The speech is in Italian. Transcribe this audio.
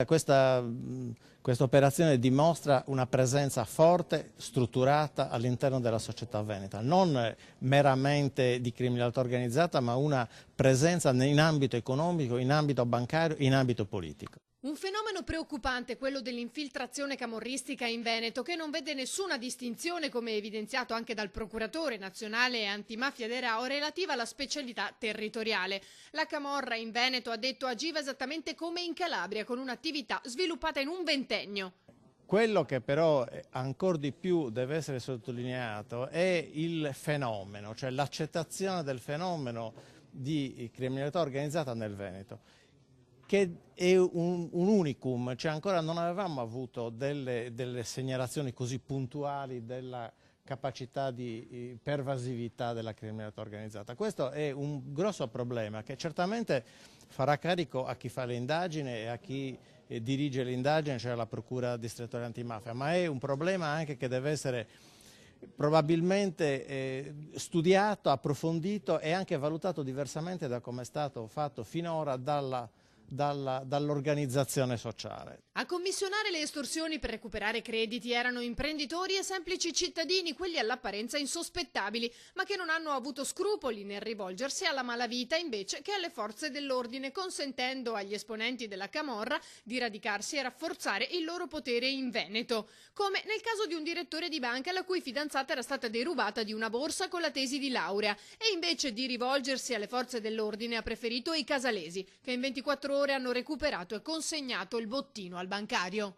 Questa operazione dimostra una presenza forte, strutturata all'interno della società veneta, non meramente di criminalità organizzata, ma una presenza in ambito economico, in ambito bancario, in ambito politico. Un fenomeno preoccupante, quello dell'infiltrazione camorristica in Veneto, che non vede nessuna distinzione, come evidenziato anche dal procuratore nazionale antimafia De Rao, relativa alla specialità territoriale. La camorra in Veneto, ha detto, agiva esattamente come in Calabria, con un'attività sviluppata in un ventennio. Quello che però ancora di più deve essere sottolineato è il fenomeno, cioè l'accettazione del fenomeno di criminalità organizzata nel Veneto, che è un unicum, cioè ancora non avevamo avuto delle segnalazioni così puntuali della capacità di pervasività della criminalità organizzata. Questo è un grosso problema che certamente farà carico a chi fa le indagini e a chi dirige l'indagine, cioè la Procura distrettuale antimafia, ma è un problema anche che deve essere probabilmente studiato, approfondito e anche valutato diversamente da come è stato fatto finora dall'organizzazione sociale. A commissionare le estorsioni per recuperare crediti erano imprenditori e semplici cittadini, quelli all'apparenza insospettabili, ma che non hanno avuto scrupoli nel rivolgersi alla malavita invece che alle forze dell'ordine, consentendo agli esponenti della camorra di radicarsi e rafforzare il loro potere in Veneto, come nel caso di un direttore di banca la cui fidanzata era stata derubata di una borsa con la tesi di laurea e invece di rivolgersi alle forze dell'ordine ha preferito i casalesi, che in 24 ore hanno recuperato e consegnato il bottino al bancario.